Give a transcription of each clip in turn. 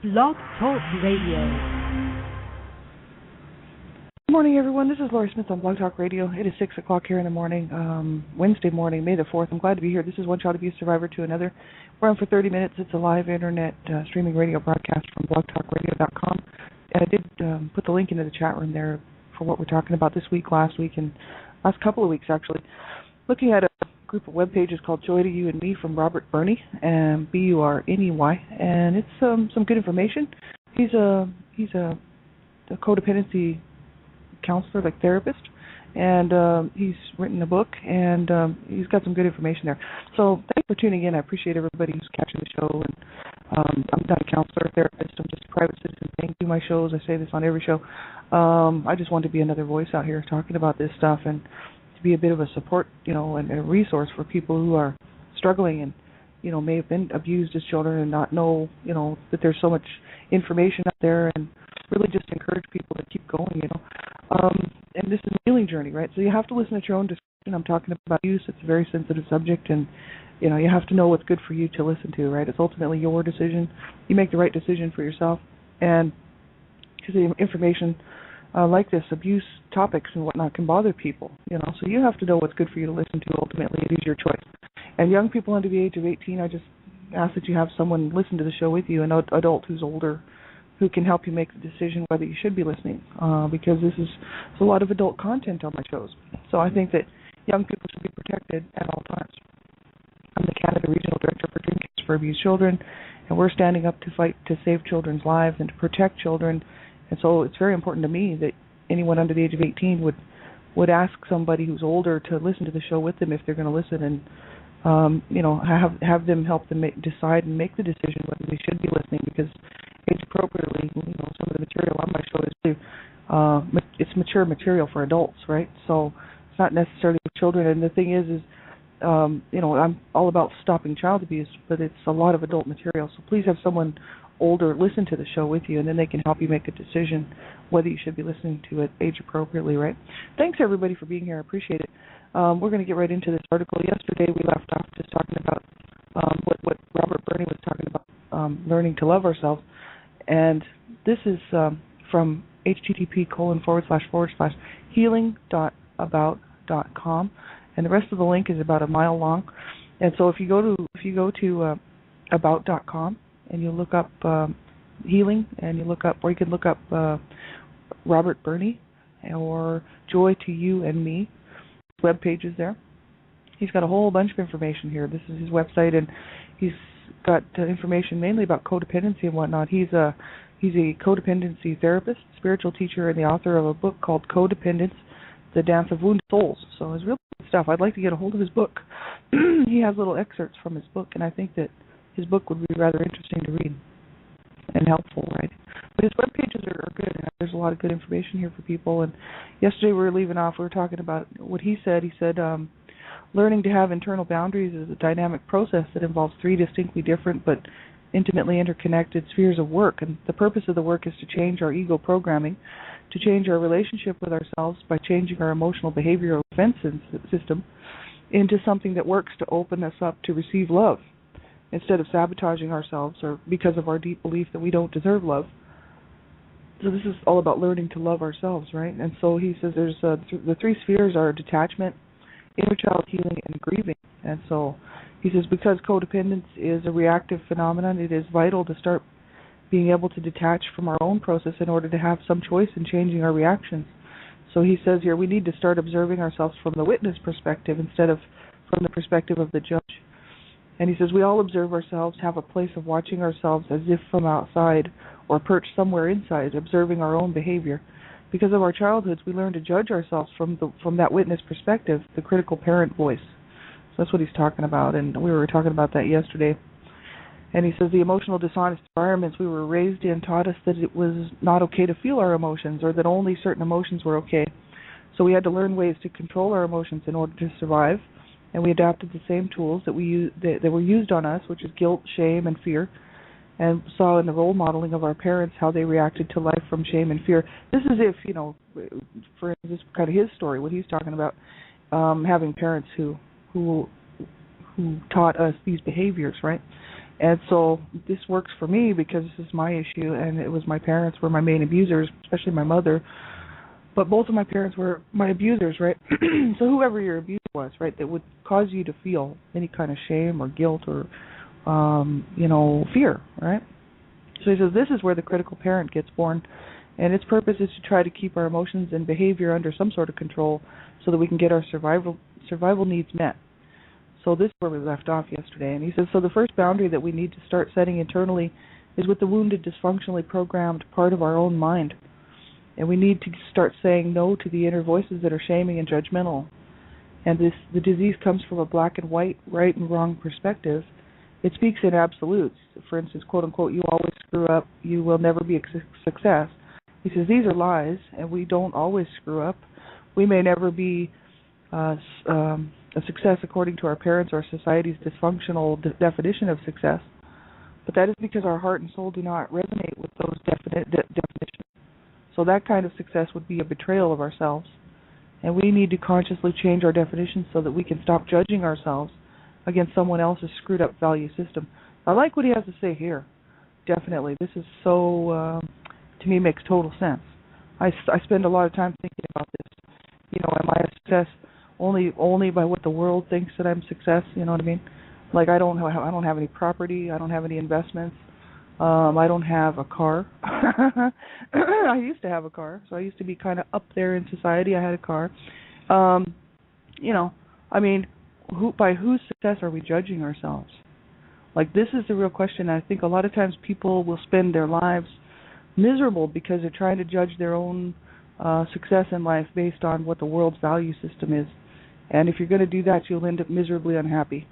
Blog Talk Radio. Good morning, everyone. This is Laurie Smith on Blog Talk Radio. It is 6 o'clock here in the morning, Wednesday morning, May the 4th. I'm glad to be here. This is One Child Abuse Survivor to Another. We're on for 30 minutes. It's a live internet streaming radio broadcast from blogtalkradio.com. And I did put the link into the chat room there for what we're talking about this week, last week, and last couple of weeks, actually. Looking at a group of web pages called Joy to You and Me from Robert Burney, and Burney, and it's some good information. He's a codependency counselor, like therapist, and he's written a book, and he's got some good information there. So thanks for tuning in. I appreciate everybody who's catching the show. And I'm not a counselor, therapist. I'm just a private citizen saying do my shows. I say this on every show. I just want to be another voice out here talking about this stuff and to be a bit of a support, and a resource for people who are struggling and, may have been abused as children and not know, that there's so much information out there, and really just encourage people to keep going, and this is a healing journey, right? So you have to listen at your own discretion. I'm talking about use. It's a very sensitive subject, and, you have to know what's good for you to listen to, right? It's ultimately your decision. You make the right decision for yourself, and because the information like this, abuse topics and whatnot, can bother people, so you have to know what's good for you to listen to. Ultimately, it is your choice. And young people under the age of 18, I just ask that you have someone listen to the show with you, an adult who's older, who can help you make the decision whether you should be listening, because there's a lot of adult content on my shows. So I think that young people should be protected at all times. I'm the Canada Regional Director for Dreamcast for Abused Children, and we're standing up to fight to save children's lives and to protect children. And so it's very important to me that anyone under the age of 18 would ask somebody who's older to listen to the show with them if they're going to listen, and have them help them decide and make the decision whether they should be listening, because age appropriately, some of the material on my show is really, it's mature material for adults, right? So it's not necessarily for children. And the thing is I'm all about stopping child abuse, but it's a lot of adult material. So please have someone older listen to the show with you, and then they can help you make a decision whether you should be listening to it age appropriately, right? Thanks, everybody, for being here. I appreciate it. We're going to get right into this article. Yesterday we left off just talking about what Robert Burney was talking about, learning to love ourselves. And this is from http://healing.about.com, and the rest of the link is about a mile long. And so if you go to about.com and you look up healing, and you can look up Robert Burney or Joy to You and Me web pages there. He's got a whole bunch of information here. This is his website, and he's got information mainly about codependency and whatnot. He's a codependency therapist, spiritual teacher, and the author of a book called Codependence: The Dance of Wounded Souls. So it's really good stuff. I'd like to get a hold of his book. He has little excerpts from his book, and I think that his book would be rather interesting to read and helpful, right? But his web pages are good, and there's a lot of good information here for people. And yesterday we were talking about what he said. He said, learning to have internal boundaries is a dynamic process that involves three distinctly different but intimately interconnected spheres of work. And the purpose of the work is to change our ego programming, to change our relationship with ourselves by changing our emotional behavioral defense system into something that works to open us up to receive love, instead of sabotaging ourselves or because of our deep belief that we don't deserve love. So this is all about learning to love ourselves, right? And so he says there's the three spheres are detachment, inner child healing, and grieving. And so he says because codependence is a reactive phenomenon, it is vital to start being able to detach from our own process in order to have some choice in changing our reactions. So he says here we need to start observing ourselves from the witness perspective instead of from the perspective of the judge. And he says we all observe ourselves, have a place of watching ourselves as if from outside or perched somewhere inside, observing our own behavior. Because of our childhoods, we learn to judge ourselves from that witness perspective, the critical parent voice. So that's what he's talking about, and we were talking about that yesterday. And he says the emotional dishonest environments we were raised in taught us that it was not okay to feel our emotions, or that only certain emotions were okay. So we had to learn ways to control our emotions in order to survive. And we adapted the same tools that were used on us, which is guilt, shame, and fear, and saw in the role modeling of our parents how they reacted to life from shame and fear. This is if, for this is kind of his story, what he's talking about, having parents who taught us these behaviors, right? And so this works for me because this is my issue, and it was my parents were my main abusers, especially my mother. But both of my parents were my abusers, right? So whoever your abuser was, right, that would cause you to feel any kind of shame or guilt or, fear, right? So he says this is where the critical parent gets born, and its purpose is to try to keep our emotions and behavior under some sort of control so that we can get our survival needs met. So this is where we left off yesterday. And he says, so the first boundary that we need to start setting internally is with the wounded, dysfunctionally programmed part of our own mind. And we need to start saying no to the inner voices that are shaming and judgmental. And the disease comes from a black and white, right and wrong perspective. It speaks in absolutes. For instance, quote unquote, you always screw up, you will never be a success. He says these are lies, and we don't always screw up. We may never be a success according to our parents or society's dysfunctional definition of success, but that is because our heart and soul do not resonate with those definitions. So that kind of success would be a betrayal of ourselves, and we need to consciously change our definitions so that we can stop judging ourselves against someone else's screwed up value system. I like what he has to say here. Definitely. This is so, to me, makes total sense. I spend a lot of time thinking about this. Am I a success only by what the world thinks that I'm success? You know what I mean? Like I don't have any property. I don't have any investments. I don't have a car. I used to have a car, so I used to be kind of up there in society. I had a car. By whose success are we judging ourselves? Like, this is the real question. I think a lot of times people will spend their lives miserable because they're trying to judge their own success in life based on what the world's value system is. And if you're going to do that, you'll end up miserably unhappy,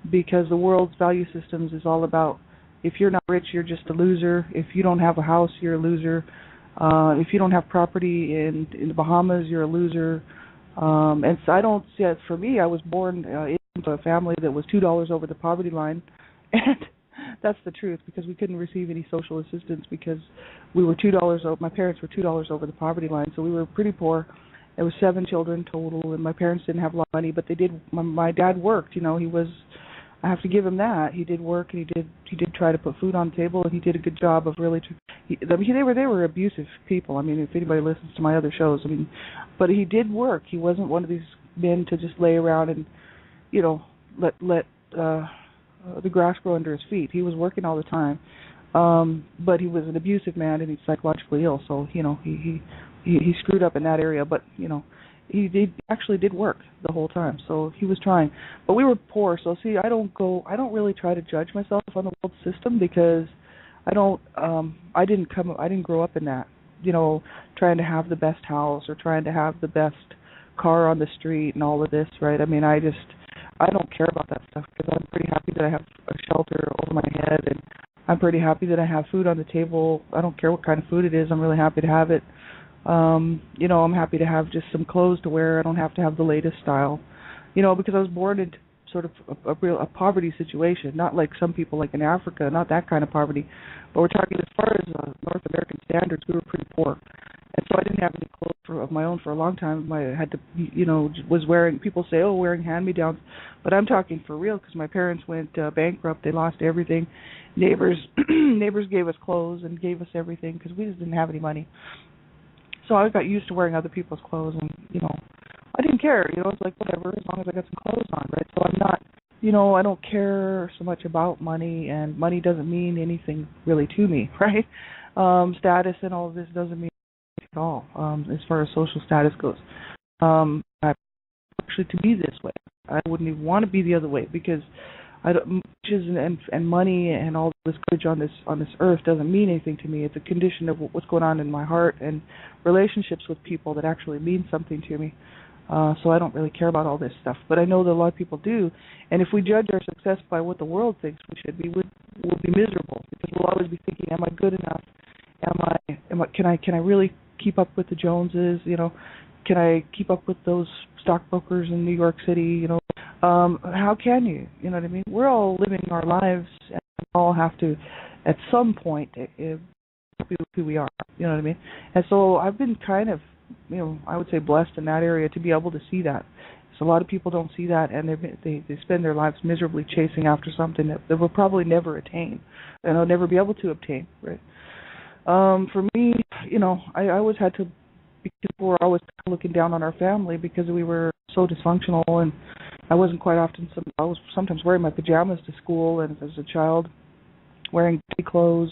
because the world's value systems is all about, if you're not rich, you're just a loser. If you don't have a house, you're a loser. If you don't have property in the Bahamas, you're a loser. And so I don't see it. For me, I was born into a family that was $2 over the poverty line, and that's the truth, because we couldn't receive any social assistance because we were $2. My parents were $2 over the poverty line, so we were pretty poor. There was 7 children total, and my parents didn't have a lot of money, but they did. My dad worked. He was. I have to give him that. He did work, and he did try to put food on the table, and he did a good job of really. They were abusive people. I mean, if anybody listens to my other shows, but he did work. He wasn't one of these men to just lay around and, let the grass grow under his feet. He was working all the time, but he was an abusive man, and he's psychologically ill. So he screwed up in that area, but he actually did work the whole time, so he was trying. But we were poor, so see, I don't really try to judge myself on the world system, because I didn't grow up in that, trying to have the best house or trying to have the best car on the street and all of this, right? I don't care about that stuff, because I'm pretty happy that I have a shelter over my head, and I'm pretty happy that I have food on the table. I don't care what kind of food it is. I'm really happy to have it. I'm happy to have just some clothes to wear. I don't have to have the latest style, because I was born into sort of a poverty situation, not like some people like in Africa, not that kind of poverty, but we're talking as far as North American standards, we were pretty poor. And so I didn't have any clothes of my own for a long time. I had to, was wearing, people say, oh, wearing hand-me-downs, but I'm talking for real, because my parents went bankrupt. They lost everything. Neighbors gave us clothes and gave us everything, because we just didn't have any money. So I got used to wearing other people's clothes, and, I didn't care, it's like, whatever, as long as I got some clothes on, right? So I'm not, I don't care so much about money, and money doesn't mean anything really to me, right? Status and all of this doesn't mean anything at all, as far as social status goes. Actually, to be this way, I wouldn't even want to be the other way, because riches and money and all this courage on this earth doesn't mean anything to me. It's a condition of what's going on in my heart and relationships with people that actually mean something to me. So I don't really care about all this stuff. But I know that a lot of people do. And if we judge our success by what the world thinks we should be, we'll be miserable, because we'll always be thinking, am I good enough? Can I really keep up with the Joneses? Can I keep up with those stockbrokers in New York City? How can you? You know what I mean? We're all living our lives, and we all have to, at some point, be who we are. You know what I mean? And so I've been kind of, I would say blessed in that area to be able to see that. A lot of people don't see that, and they spend their lives miserably chasing after something that they will probably never attain, and they'll never be able to obtain, right? For me, I always had to, because people were always looking down on our family because we were so dysfunctional, and I wasn't quite often, I was sometimes wearing my pajamas to school, and as a child, wearing dirty clothes,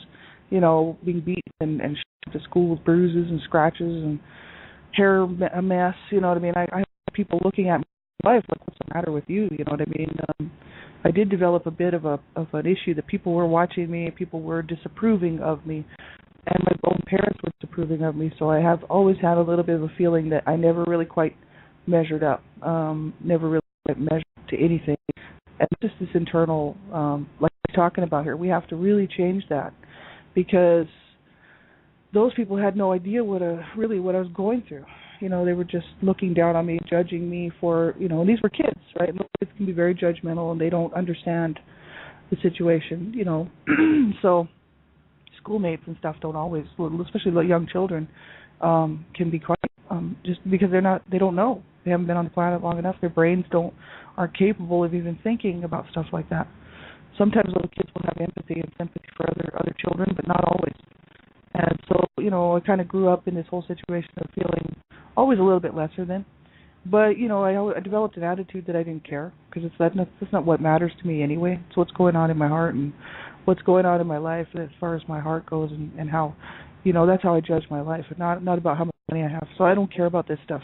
being beaten and shipped to school with bruises and scratches and hair a mess, you know what I mean? I had people looking at my life like, what's the matter with you, you know what I mean? I did develop a bit of an issue that people were watching me, people were disapproving of me, and my own parents were disapproving of me, so I have always had a little bit of a feeling that I never really quite measured up, never really quite measured up to anything. And just this internal, like we're talking about here, we have to really change that, because those people had no idea what I was going through. They were just looking down on me, judging me for, and these were kids, right? And kids can be very judgmental, and they don't understand the situation, So schoolmates and stuff don't always, especially young children, can be quite, just because they don't know. They haven't been on the planet long enough. Their brains aren't capable of even thinking about stuff like that. Sometimes little kids will have empathy and sympathy for other children, but not always. And so, I kind of grew up in this whole situation of feeling always a little bit lesser than. But, I developed an attitude that I didn't care, because that's not what matters to me anyway. It's what's going on in my heart and what's going on in my life as far as my heart goes, and how, that's how I judge my life, and not about how much money I have. So I don't care about this stuff.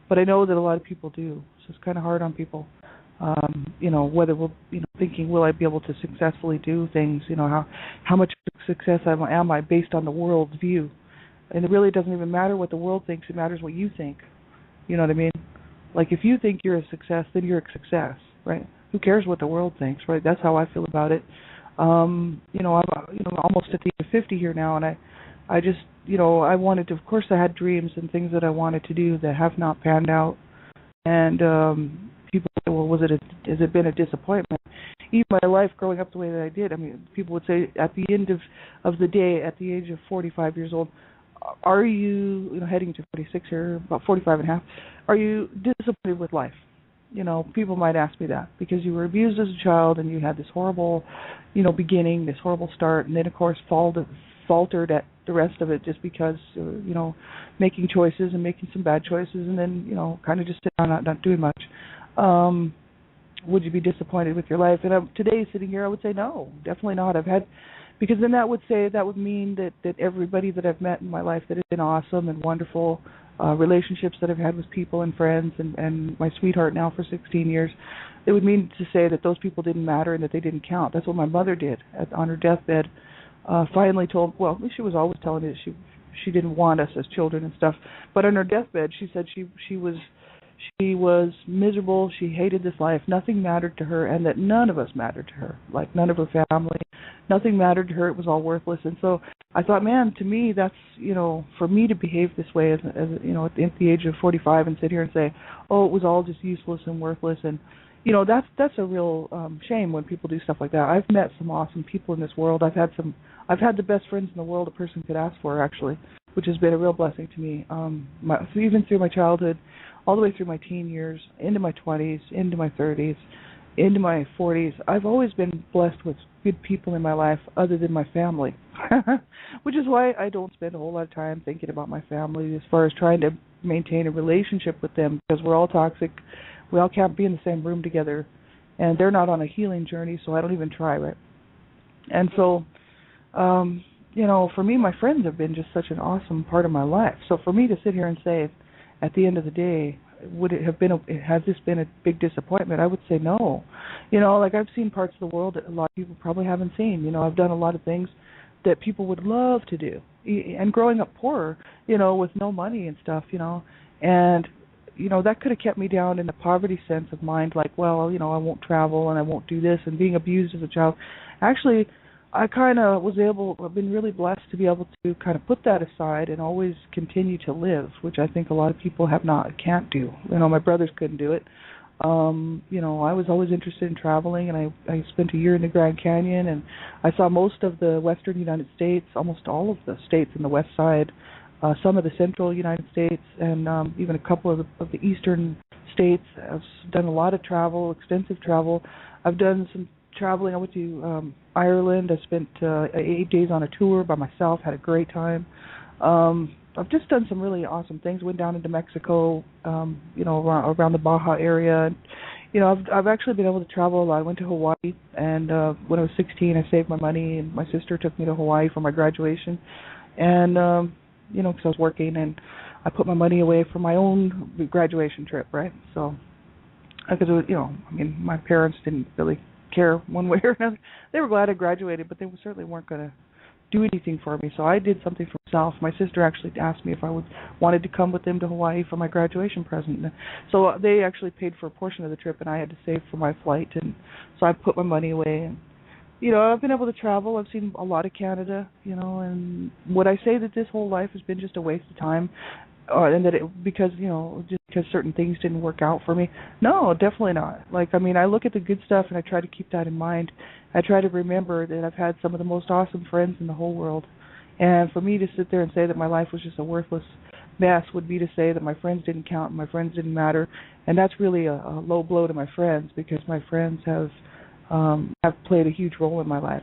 But I know that a lot of people do. So it's kind of hard on people. Whether thinking, will I be able to successfully do things? How much success am I based on the world's view? And it really doesn't even matter what the world thinks. It matters what you think. You know what I mean? Like, if you think you're a success, then you're a success, right? Who cares what the world thinks, right? That's how I feel about it. I'm almost at the age of 50 here now, and I just, I wanted to, of course I had dreams and things that I wanted to do that have not panned out. And people say, well, has it been a disappointment? Even my life growing up the way that I did, I mean, people would say at the end of the day, at the age of 45 years old, are you, heading to 46 here, about 45 and a half, are you disappointed with life? People might ask me that, because you were abused as a child and you had this horrible, beginning, this horrible start, and then, of course, faltered at the rest of it just because, making choices and making some bad choices, and then, kind of just sit down, not doing much. Would you be disappointed with your life? And today, sitting here, I would say no, definitely not. Because then that would mean that everybody that I've met in my life that has been awesome and wonderful, relationships that I've had with people and friends, and my sweetheart now for 16 years, it would mean to say that those people didn't matter and that they didn't count. That's what my mother did on her deathbed. Finally told, well, she was always telling me that she didn't want us as children and stuff, but on her deathbed she said she was miserable, she hated this life, nothing mattered to her, and that none of us mattered to her, like none of her family, nothing mattered to her, it was all worthless. And so I thought, man, to me that's, for me to behave this way as at the age of 45 and sit here and say, oh, it was all just useless and worthless, and that's a real shame when people do stuff like that. I've met some awesome people in this world. I've had the best friends in the world a person could ask for, actually, which has been a real blessing to me. Even through my childhood, all the way through my teen years, into my 20s, into my 30s, into my 40s, I've always been blessed with good people in my life other than my family, which is why I don't spend a whole lot of time thinking about my family as far as trying to maintain a relationship with them, because we're all toxic. We all can't be in the same room together, and they're not on a healing journey, so I don't even try, right? And so, for me, my friends have been just such an awesome part of my life. So for me to sit here and say, at the end of the day, has this been a big disappointment? I would say no. I've seen parts of the world that a lot of people probably haven't seen. I've done a lot of things that people would love to do. And growing up poor, with no money and stuff, and that could have kept me down in the poverty sense of mind, like, well, I won't travel and I won't do this, and being abused as a child. Actually, I kind of I've been really blessed to be able to kind of put that aside and always continue to live, which I think a lot of people can't do. My brothers couldn't do it. I was always interested in traveling, and I spent a year in the Grand Canyon, and I saw most of the western United States, almost all of the states in the west side, some of the central United States, and even a couple of the eastern states. I've done a lot of travel, extensive travel. I've done some traveling. I went to Ireland. I spent 8 days on a tour by myself, had a great time. I've just done some really awesome things. Went down into Mexico, around the Baja area. And, I've actually been able to travel a lot. I went to Hawaii, and when I was 16, I saved my money, and my sister took me to Hawaii for my graduation. And, because I was working, and I put my money away for my own graduation trip, right? So, because it was, my parents didn't really care one way or another. They were glad I graduated, but they certainly weren't going to do anything for me. So I did something for myself. My sister actually asked me if I wanted to come with them to Hawaii for my graduation present. So they actually paid for a portion of the trip, and I had to save for my flight. And so I put my money away. And I've been able to travel. I've seen a lot of Canada. And would I say that this whole life has been just a waste of time? And that because certain things didn't work out for me? No, definitely not. I look at the good stuff and I try to keep that in mind. I try to remember that I've had some of the most awesome friends in the whole world. And for me to sit there and say that my life was just a worthless mess would be to say that my friends didn't count and my friends didn't matter. And that's really a low blow to my friends, because my friends have played a huge role in my life.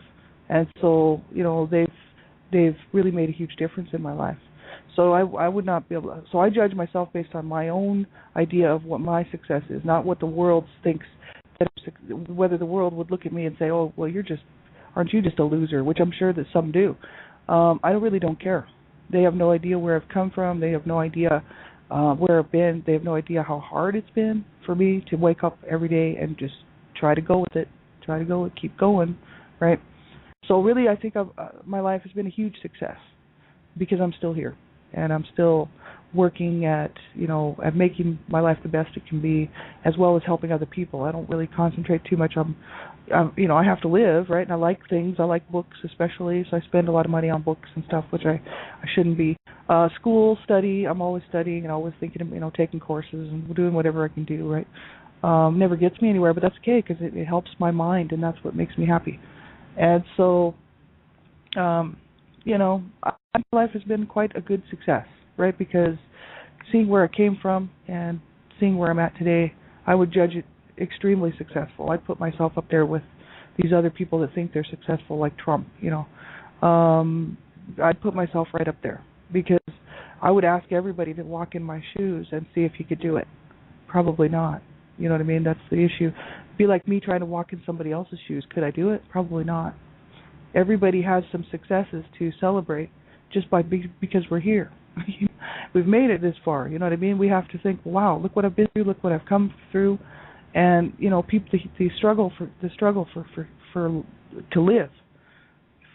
And so, they've really made a huge difference in my life. So I would not be able to. So I judge myself based on my own idea of what my success is, not what the world thinks. Whether the world would look at me and say, "Oh, well, aren't you just a loser?" Which I'm sure that some do. I really don't care. They have no idea where I've come from. They have no idea where I've been. They have no idea how hard it's been for me to wake up every day and just try to go with it. Try to go, keep going, right? So really, I think my life has been a huge success because I'm still here. And I'm still working at making my life the best it can be, as well as helping other people. I don't really concentrate too much on, I have to live, right? And I like things. I like books especially, so I spend a lot of money on books and stuff, which I shouldn't be. School, study, I'm always studying and always thinking of, taking courses and doing whatever I can do, right? Never gets me anywhere, but that's okay because it helps my mind, and that's what makes me happy. And so, my life has been quite a good success, right? Because seeing where I came from and seeing where I'm at today, I would judge it extremely successful. I'd put myself up there with these other people that think they're successful, like Trump, I'd put myself right up there, because I would ask everybody to walk in my shoes and see if he could do it. Probably not. You know what I mean? That's the issue. It'd be like me trying to walk in somebody else's shoes. Could I do it? Probably not. Everybody has some successes to celebrate just because we're here. We've made it this far, you know what I mean? We have to think, wow, look what I've been through, look what I've come through, and people, the struggle to live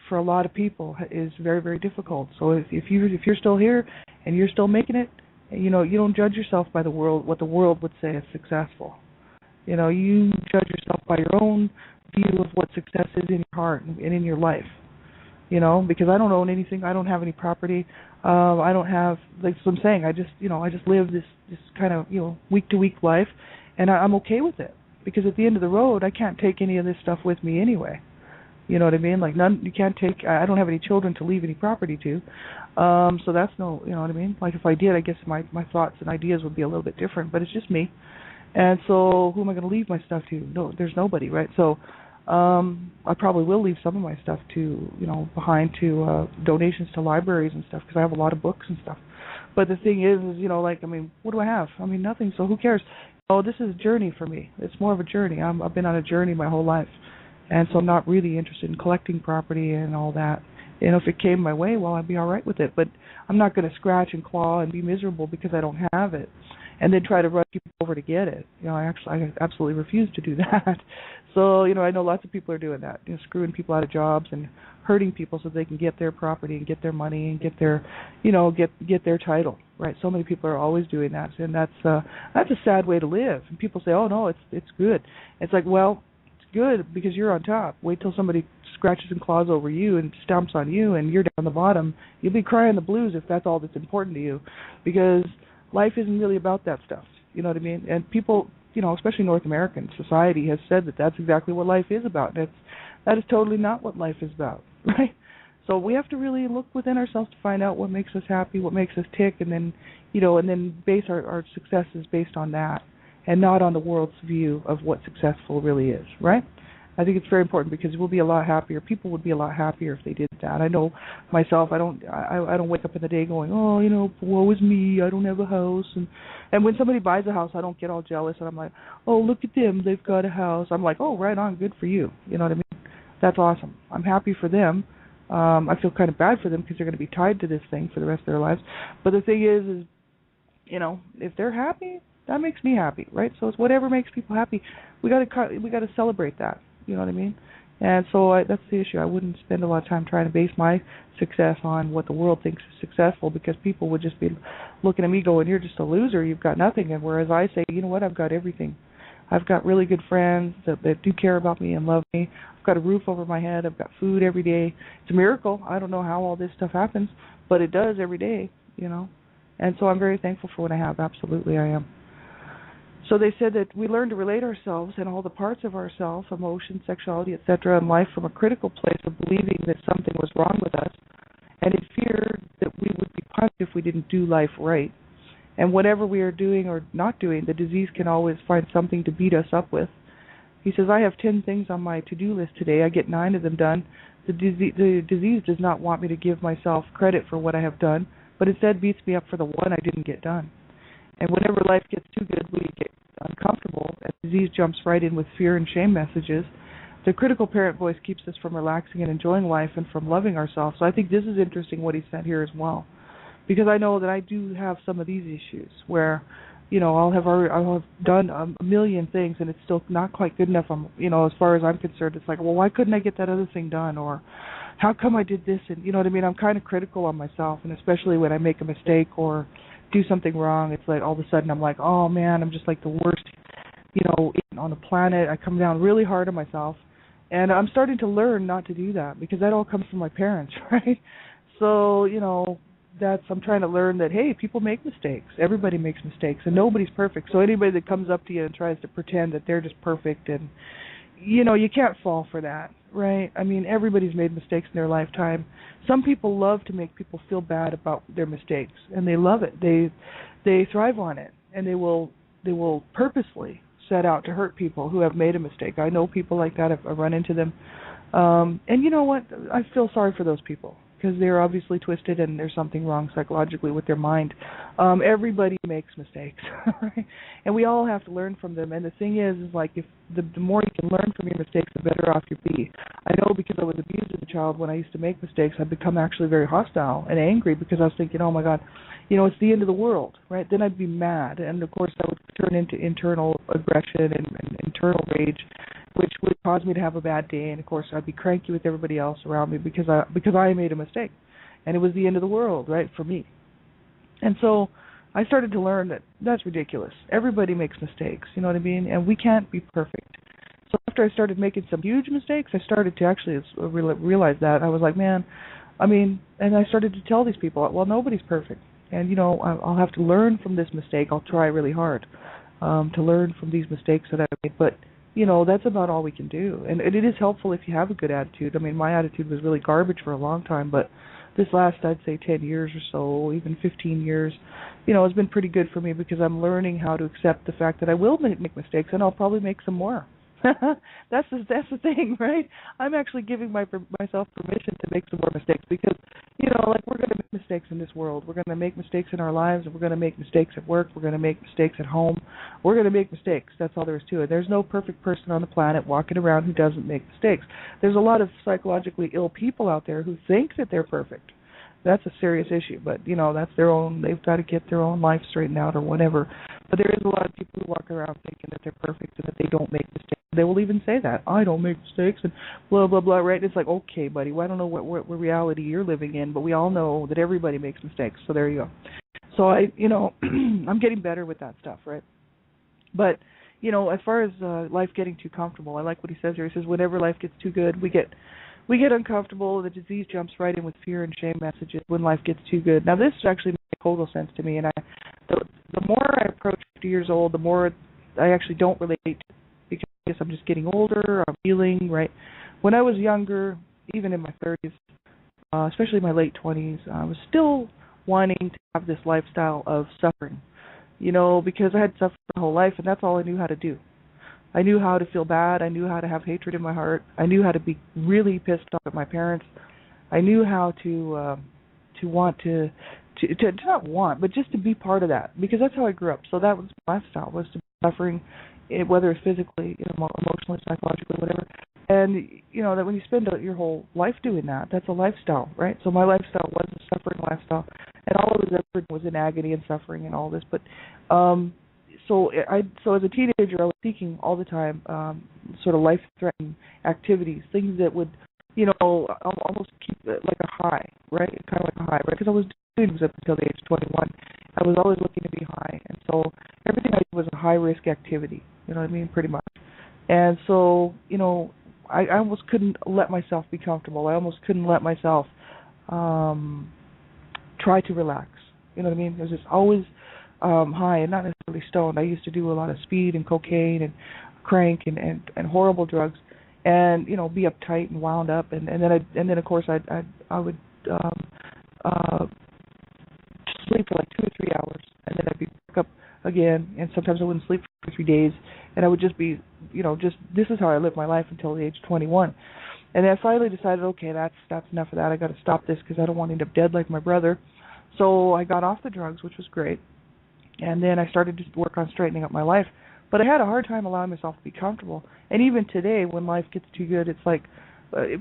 for a lot of people is very, very difficult. So if you're still here and you're still making it, you don't judge yourself by the world, what the world would say is successful. You judge yourself by your own view of what success is in your heart and in your life. Because I don't own anything. I don't have any property. I don't have, like what I'm saying, I just live this kind of, week to week life, and I'm okay with it, because at the end of the road, I can't take any of this stuff with me anyway. You know what I mean? Like you can't take, I don't have any children to leave any property to. So that's no, you know what I mean? Like if I did, I guess my thoughts and ideas would be a little bit different, but it's just me. And so who am I going to leave my stuff to? No, there's nobody, right? So I probably will leave some of my stuff behind to donations to libraries and stuff, because I have a lot of books and stuff. But the thing is, what do I have? Nothing, so who cares? This is a journey for me. It's more of a journey. I've been on a journey my whole life, and so I'm not really interested in collecting property and all that. If it came my way, well, I'd be all right with it. But I'm not going to scratch and claw and be miserable because I don't have it, and then try to run people over to get it. I absolutely refuse to do that. So, I know lots of people are doing that, screwing people out of jobs and hurting people so they can get their property and get their money and get their, get their title, right? So many people are always doing that, and that's a sad way to live. And people say, oh, no, it's good. It's like, well, it's good because you're on top. Wait till somebody scratches and claws over you and stomps on you and you're down the bottom. You'll be crying the blues if that's all that's important to you, because life isn't really about that stuff. You know what I mean? And people, especially North American society has said that that's exactly what life is about. That is totally not what life is about, right? So we have to really look within ourselves to find out what makes us happy, what makes us tick, and then, and then base our successes based on that, and not on the world's view of what successful really is, right? I think it's very important because we'll be a lot happier. People would be a lot happier if they did that. I know myself. I don't wake up in the day going, oh, woe is me. I don't have a house. And when somebody buys a house, I don't get all jealous and I'm like, oh, look at them. They've got a house. I'm like, oh, right on. Good for you. You know what I mean? That's awesome. I'm happy for them. I feel kind of bad for them because they're going to be tied to this thing for the rest of their lives. But the thing is, if they're happy, that makes me happy, right? So it's whatever makes people happy. We got to celebrate that. You know what I mean? And so that's the issue. I wouldn't spend a lot of time trying to base my success on what the world thinks is successful, because people would just be looking at me going, you're just a loser, you've got nothing. And whereas I say, you know what, I've got everything. I've got really good friends that do care about me and love me. I've got a roof over my head. I've got food every day. It's a miracle. I don't know how all this stuff happens, but it does every day, And so I'm very thankful for what I have. Absolutely, I am. So they said that we learn to relate ourselves and all the parts of ourselves, emotion, sexuality, etc., and life from a critical place of believing that something was wrong with us, and in fear that we would be punished if we didn't do life right. And whatever we are doing or not doing, the disease can always find something to beat us up with. He says, I have 10 things on my to-do list today. I get 9 of them done. The disease does not want me to give myself credit for what I have done, but instead beats me up for the one I didn't get done. And whenever life gets too good, we get uncomfortable, and disease jumps right in with fear and shame messages. The critical parent voice keeps us from relaxing and enjoying life and from loving ourselves. So I think this is interesting what he said here as well, because I know that I do have some of these issues where, I'll have done a million things and it's still not quite good enough. As far as I'm concerned, it's like, well, why couldn't I get that other thing done, or how come I did this? And you know what I mean? I'm kind of critical on myself, and especially when I make a mistake or do something wrong, it's like all of a sudden I'm like, oh man, I'm just like the worst, on the planet. I come down really hard on myself, and I'm starting to learn not to do that, because that all comes from my parents, right? So, I'm trying to learn that, hey, people make mistakes. Everybody makes mistakes, and nobody's perfect. So anybody that comes up to you and tries to pretend that they're just perfect, and, you can't fall for that, right? I mean, everybody's made mistakes in their lifetime. Some people love to make people feel bad about their mistakes, and they love it. They thrive on it, and they will purposely set out to hurt people who have made a mistake. I know people like that. I've run into them. And you know what? I feel sorry for those people, because they're obviously twisted and there's something wrong psychologically with their mind. Everybody makes mistakes, right? And we all have to learn from them. And the thing is like, if the more you can learn from your mistakes, the better off you'll be. I know, because I was abused as a child, when I used to make mistakes, I'd become actually very hostile and angry, because I was thinking, oh my God, it's the end of the world, right? Then I'd be mad. And of course that would turn into internal aggression and internal rage, which would cause me to have a bad day. And of course I'd be cranky with everybody else around me because I made a mistake, and it was the end of the world, right, for me. And so I started to learn that that's ridiculous. Everybody makes mistakes, you know what I mean? And we can't be perfect. So after I started making some huge mistakes, I started to actually realize that. I was like, man, and I started to tell these people, well, nobody's perfect. And, I'll have to learn from this mistake. I'll try really hard to learn from these mistakes that I made. But, that's about all we can do. And it is helpful if you have a good attitude. My attitude was really garbage for a long time, but this last, I'd say 10 years or so, even 15 years, it's been pretty good for me, because I'm learning how to accept the fact that I will make mistakes, and I'll probably make some more. That's the thing, right? I'm actually giving myself permission to make some more mistakes, because, we're going to make mistakes in this world. We're going to make mistakes in our lives, and we're going to make mistakes at work. We're going to make mistakes at home. We're going to make mistakes. That's all there is to it. There's no perfect person on the planet walking around who doesn't make mistakes. There's a lot of psychologically ill people out there who think that they're perfect. That's a serious issue, but, that's their own, they've got to get their own life straightened out or whatever. But there is a lot of people who walk around thinking that they're perfect and that they don't make mistakes. They will even say that, I don't make mistakes, and blah, blah, blah, right? It's like, okay, buddy, well, I don't know what reality you're living in, but we all know that everybody makes mistakes, so there you go. So I'm getting better with that stuff, right? But, as far as life getting too comfortable, I like what he says here. He says, whenever life gets too good, we get uncomfortable. The disease jumps right in with fear and shame messages when life gets too good. Now, this actually makes total sense to me, and the more I approach 50 years old, the more I actually don't relate, because I guess I'm just getting older, I'm healing, right? When I was younger, even in my 30s, especially my late 20s, I was still wanting to have this lifestyle of suffering, because I had suffered my whole life, and that's all I knew how to do. I knew how to feel bad. I knew how to have hatred in my heart. I knew how to be really pissed off at my parents. I knew how to want to not want, but just to be part of that, because that's how I grew up. So that was my lifestyle, was to be suffering, whether it's physically, emotionally, psychologically, whatever. And that when you spend your whole life doing that, that's a lifestyle, right? So my lifestyle was a suffering lifestyle, and all of it was in agony and suffering and all this. But so as a teenager, I was seeking all the time sort of life-threatening activities, things that would almost keep it like a high, right? Kind of like a high, right? Because I was doing things up until the age of 21. I was always looking to be high, and so everything I did was a high-risk activity. You know what I mean? Pretty much. And so, I almost couldn't let myself be comfortable. I almost couldn't let myself try to relax. You know what I mean? It was just always high and not necessarily stoned. I used to do a lot of speed and cocaine and crank and horrible drugs, and be uptight and wound up, and then of course I would sleep for like 2 or 3 hours, and then I'd be back up again, and sometimes I wouldn't sleep for 3 days, and I would just be this is how I lived my life until the age of 21. And then I finally decided, okay, that's enough of that. I got to stop this because I don't want to end up dead like my brother. So I got off the drugs, which was great, and then I started to work on straightening up my life. But I had a hard time allowing myself to be comfortable. And even today, when life gets too good, it's like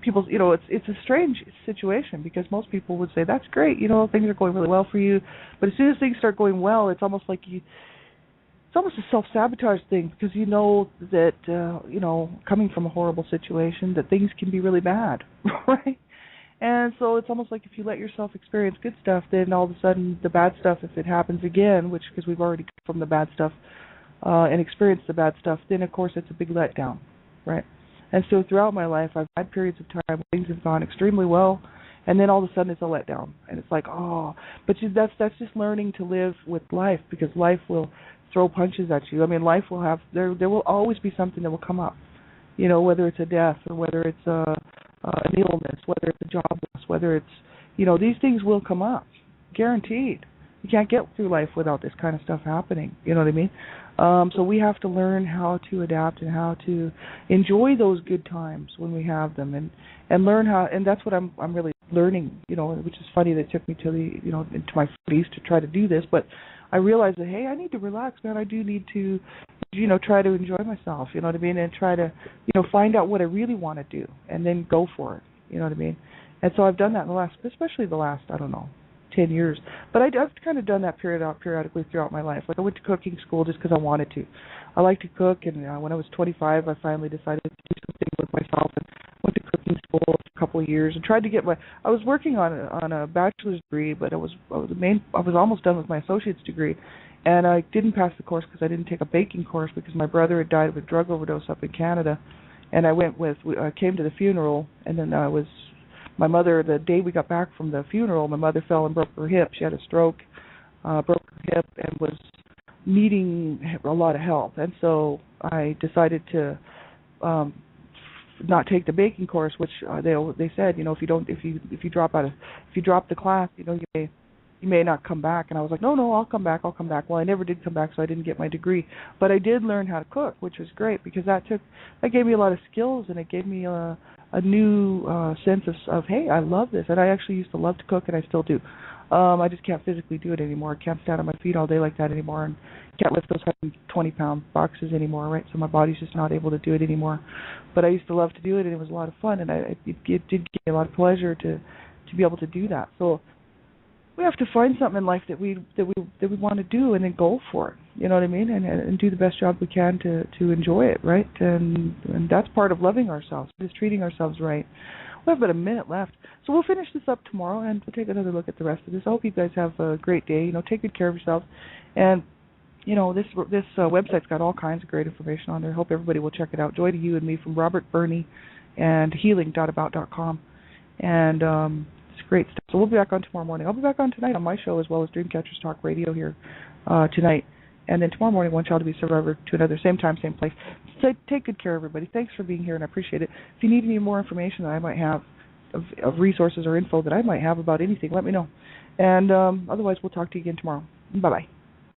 people, it's a strange situation, because most people would say, that's great, things are going really well for you. But as soon as things start going well, it's almost like it's almost a self-sabotage thing, because you know that, coming from a horrible situation, that things can be really bad, right? And so it's almost like if you let yourself experience good stuff, then all of a sudden the bad stuff, if it happens again, which, because we've already come from the bad stuff, and experienced the bad stuff, then of course it's a big letdown, right? And so throughout my life, I've had periods of time where things have gone extremely well, and then all of a sudden it's a letdown, and it's like, but that's just learning to live with life, because life will throw punches at you. I mean, life will have there will always be something that will come up, whether it's a death or whether it's an illness, whether it's a job loss, whether it's these things will come up, guaranteed. You can't get through life without this kind of stuff happening. You know what I mean? So we have to learn how to adapt and how to enjoy those good times when we have them, and learn how. And that's what I'm really learning. Which is funny that it took me to into my 40s to try to do this, but I realized that, hey, I need to relax, man. I do need to, try to enjoy myself. You know what I mean? And try to, find out what I really want to do, and then go for it. You know what I mean? And so I've done that especially the last, I don't know, 10 years. But I've kind of done that periodically throughout my life. Like I went to cooking school just because I wanted to. I like to cook, and when I was 25, I finally decided to do something with myself and went to cooking school for a couple of years and tried to get I was working on a bachelor's degree, but I was almost done with my associate's degree, and I didn't pass the course because I didn't take a baking course, because my brother had died of a drug overdose up in Canada, and I came to the funeral, and then my mother, the day we got back from the funeral, my mother fell and broke her hip. She had a stroke, broke her hip, and was needing a lot of help. And so I decided to not take the baking course, which they said, if you drop the class, you may not come back. And I was like, no, I'll come back. Well, I never did come back, so I didn't get my degree. But I did learn how to cook, which was great, because that gave me a lot of skills, and it gave me a new sense of, hey, I love this. And I actually used to love to cook, and I still do. I just can't physically do it anymore. I can't stand on my feet all day like that anymore, and can't lift those 120-pound boxes anymore, right? So my body's just not able to do it anymore. But I used to love to do it, and it was a lot of fun, and it did give me a lot of pleasure to be able to do that. So we have to find something in life that we want to do, and then go for it. You know what I mean? And do the best job we can to enjoy it, right? And that's part of loving ourselves, just treating ourselves right. We have about a minute left, so we'll finish this up tomorrow, and we'll take another look at the rest of this. I hope you guys have a great day. Take good care of yourselves, and this website's got all kinds of great information on there. I hope everybody will check it out. Joy to you and me from Robert Burney and healing.about.com, and it's great stuff. So we'll be back on tomorrow morning. I'll be back on tonight on my show, as well as Dreamcatchers Talk Radio here tonight. And then tomorrow morning, One Child to Be Survivor, to another, same time, same place. So take good care, everybody. Thanks for being here, and I appreciate it. If you need any more information that I might have, of resources or info that I might have about anything, let me know. And otherwise, we'll talk to you again tomorrow. Bye-bye.